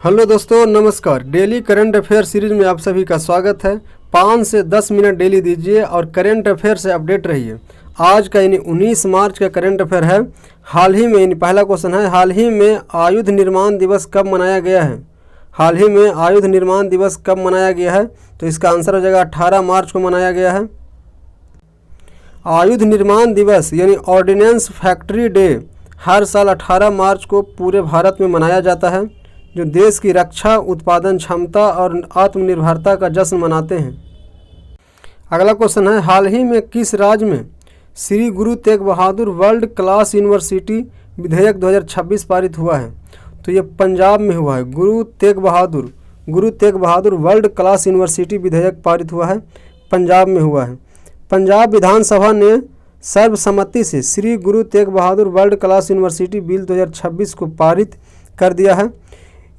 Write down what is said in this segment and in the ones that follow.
Hello दोस्तों, नमस्कार। Daily current affair series में आप सभी का स्वागत है। 5 से 10 मिनट डेली दीजिए और करंट अफेयर से अपडेट रहिए। आज का 19 मार्च का करंट अफेयर है। हाल ही में पहला क्वेश्चन है, हाल ही में आयुध निर्माण दिवस कब मनाया गया है? हाल ही में आयुध निर्माण दिवस कब मनाया गया है? तो इसका आंसर हो जाएगा 18 मार्च को मनाया गया है। आयुध निर्माण दिवस यानी ऑर्डिनेंस फैक्ट्री डे हर साल 18 मार्च को पूरे भारत में मनाया जाता है, जो देश की रक्षा, उत्पादन क्षमता और आत्मनिर्भरता का जश्न मनाते हैं। अगला क्वेश्चन है, हाल ही में किस राज्य में Shri Guru Tegh Bahadur world class university विधेयक 2026 पारित हुआ है? तो ये पंजाब में हुआ है। Guru Tegh Bahadur world class university विधेयक पारित हुआ है, पंजाब में हुआ है। पंजाब विधानसभा ने सर्वसम्मति से Shri Guru Tegh Bahadur world class university bill 2026 को पारित कर दिया है।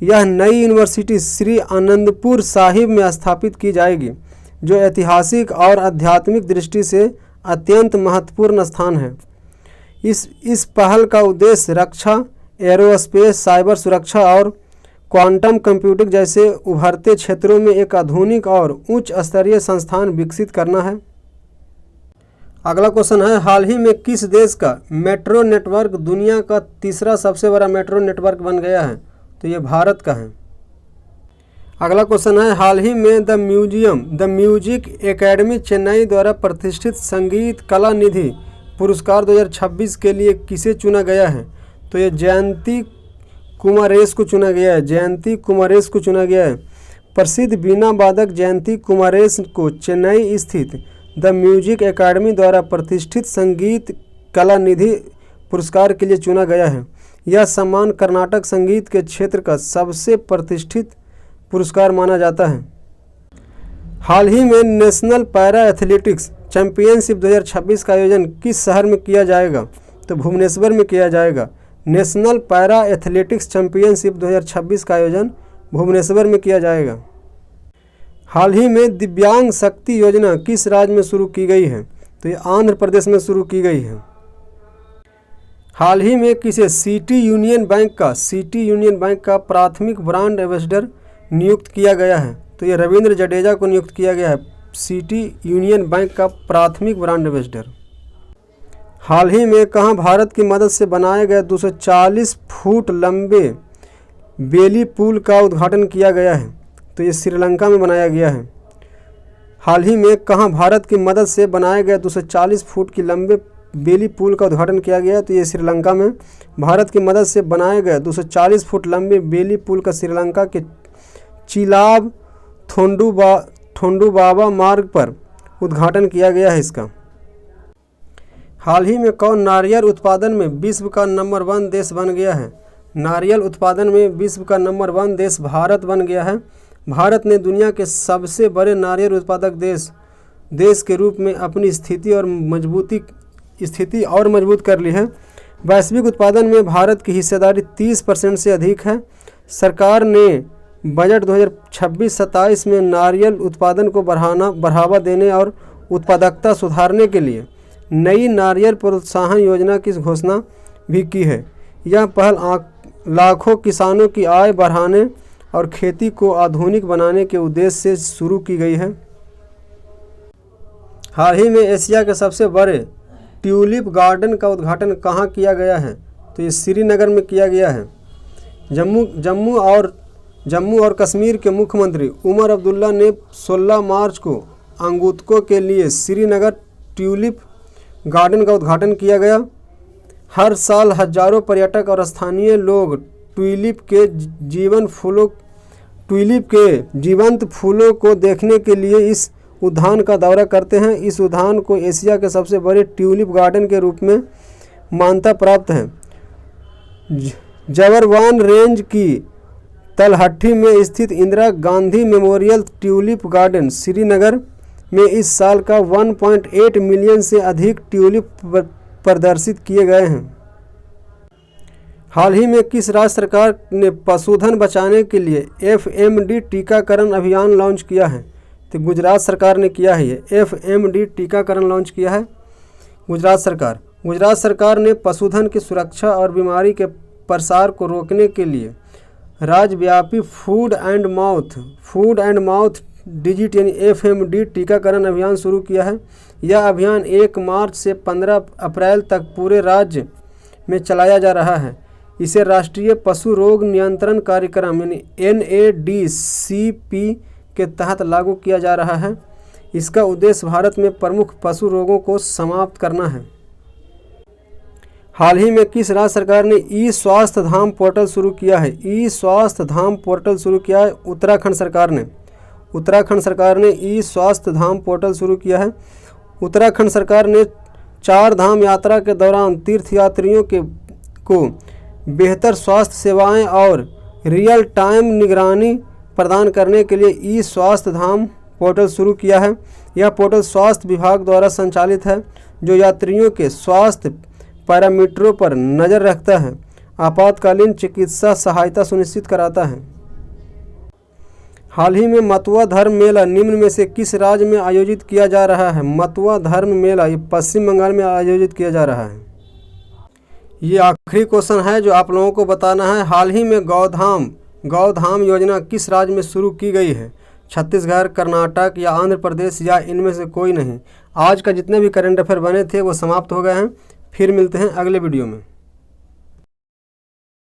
यह नई यूनिवर्सिटी श्री आनंदपुर साहिब में स्थापित की जाएगी, जो ऐतिहासिक और आध्यात्मिक दृष्टि से अत्यंत महत्वपूर्ण स्थान है। इस पहल का उद्देश्य रक्षा, एरोस्पेस, साइबर सुरक्षा और क्वांटम कंप्यूटिंग जैसे उभरते क्षेत्रों में एक आधुनिक और उच्च स्तरीय संस्थान विकसित करना है। अगला क्वेश्चन है, हाल ही में किस देश का मेट्रो नेटवर्क दुनिया का तीसरा सबसे बड़ा मेट्रो नेटवर्क बन गया है? तो ये भारत का है। अगला क्वेश्चन है, हाल ही में द म्यूजिक एकेडमी चेन्नई द्वारा प्रतिष्ठित संगीत कला निधि पुरस्कार 2026 के लिए किसे चुना गया है? तो ये जयंती कुमारेश को चुना गया है। प्रसिद्ध बीना वादक जयंती कुमारेश को चेन्नई स्थित द म्यूजिक एकेडमी द्वारा प्रतिष्ठित संगीत कला निधि पुरस्कार के लिए चुना गया है। यह सम्मान कर्नाटक संगीत के क्षेत्र का सबसे प्रतिष्ठित पुरस्कार माना जाता है। हाल ही में नेशनल पैरा एथलेटिक्स चैंपियनशिप 2026 का आयोजन किस शहर में किया जाएगा? तो भुवनेश्वर में किया जाएगा। नेशनल पैरा एथलेटिक्स चैंपियनशिप 2026 का आयोजन भुवनेश्वर में किया जाएगा। हाल ही में दिव्यांग शक्ति योजना किस राज्य में शुरू की गई है? तो ये आंध्र प्रदेश में शुरू की गई है। हाल ही में किसे सिटी यूनियन बैंक का प्राथमिक ब्रांड एम्बेसडर नियुक्त किया गया है? तो ये रविंद्र जडेजा को नियुक्त किया गया है, सिटी यूनियन बैंक का प्राथमिक ब्रांड एम्बेसडर। हाल ही में कहाँ भारत की मदद से बनाए गए 240 फुट लंबे बेली पुल का उद्घाटन किया गया है? तो ये श्रीलंका में बनाया गया है। हाल ही में कहाँ भारत की मदद से बनाए गए 240 फुट की लंबे बेली पुल का उद्घाटन किया गया? तो ये श्रीलंका में भारत की मदद से बनाए गए 240 फुट लंबे बेली पुल का श्रीलंका के चिलाब थोंडुबाबा मार्ग पर उद्घाटन किया गया है इसका। हाल ही में कौन नारियल उत्पादन में विश्व का नंबर 1 देश बन गया है? नारियल उत्पादन में विश्व का नंबर 1 देश भारत बन गया है। भारत ने दुनिया के सबसे बड़े नारियल उत्पादक देश के रूप में अपनी स्थिति और मजबूत कर ली है। वैश्विक उत्पादन में भारत की हिस्सेदारी 30% से अधिक है। सरकार ने बजट 2026-27 में नारियल उत्पादन को बढ़ावा देने और उत्पादकता सुधारने के लिए नई नारियल प्रोत्साहन योजना की घोषणा भी की है। यह पहल लाखों किसानों की आय बढ़ाने और खेती को आधुनिक बनाने के उद्देश्य से शुरू की गई है। हाल ही में एशिया के सबसे बड़े ट्यूलिप गार्डन का उद्घाटन कहाँ किया गया है? तो ये श्रीनगर में किया गया है। जम्मू और कश्मीर के मुख्यमंत्री उमर अब्दुल्ला ने 16 मार्च को आगंतुकों के लिए श्रीनगर ट्यूलिप गार्डन का उद्घाटन किया गया। हर साल हजारों पर्यटक और स्थानीय लोग ट्यूलिप के जीवंत फूलों को देखने के लिए इस उद्यान का दौरा करते हैं। इस उद्यान को एशिया के सबसे बड़े ट्यूलिप गार्डन के रूप में मान्यता प्राप्त है। जबरवान रेंज की तलहटी में स्थित Indira Gandhi memorial tulip garden Srinagar में इस साल का 1.8 मिलियन से अधिक ट्यूलिप प्रदर्शित किए गए हैं। हाल ही में किस राज्य सरकार ने पशुधन बचाने के लिए FMD टीकाकरण अभियान लॉन्च किया है? तो गुजरात सरकार ने किया है। ये FMD टीकाकरण लॉन्च किया है गुजरात सरकार ने पशुधन की सुरक्षा और बीमारी के प्रसार को रोकने के लिए राज्यव्यापी फूड एंड माउथ डिजिट यानी FMD टीकाकरण अभियान शुरू किया है। यह अभियान 1 मार्च से 15 अप्रैल तक पूरे राज्य में चलाया जा रहा है। इसे राष्ट्रीय पशु रोग नियंत्रण कार्यक्रम यानी NADCP के तहत लागू किया जा रहा है। इसका उद्देश्य भारत में प्रमुख पशु रोगों को समाप्त करना है। हाल ही में किस राज्य सरकार ने ई-स्वास्थ्य धाम पोर्टल शुरू किया है? ई-स्वास्थ्य धाम पोर्टल शुरू किया है उत्तराखंड सरकार ने। उत्तराखंड सरकार ने ई-स्वास्थ्य धाम पोर्टल शुरू किया है। उत्तराखंड सरकार ने 4 धाम यात्रा के दौरान तीर्थयात्रियों को बेहतर स्वास्थ्य सेवाएं और रियल टाइम निगरानी प्रदान करने के लिए ई-स्वास्थ्य धाम पोर्टल शुरू किया है। यह पोर्टल स्वास्थ्य विभाग द्वारा संचालित है, जो यात्रियों के स्वास्थ्य पैरामीटरों पर नज़र रखता है, आपातकालीन चिकित्सा सहायता सुनिश्चित कराता है। हाल ही में मतुआ धर्म मेला निम्न में से किस राज्य में आयोजित किया जा रहा है? मतुआ धर्म मेला ये पश्चिम बंगाल में आयोजित किया जा रहा है। ये आखिरी क्वेश्चन है जो आप लोगों को बताना है। हाल ही में गौधाम योजना किस राज्य में शुरू की गई है? छत्तीसगढ़, कर्नाटक या आंध्र प्रदेश या इनमें से कोई नहीं। आज का जितने भी करंट अफेयर बने थे वो समाप्त हो गए हैं। फिर मिलते हैं अगले वीडियो में।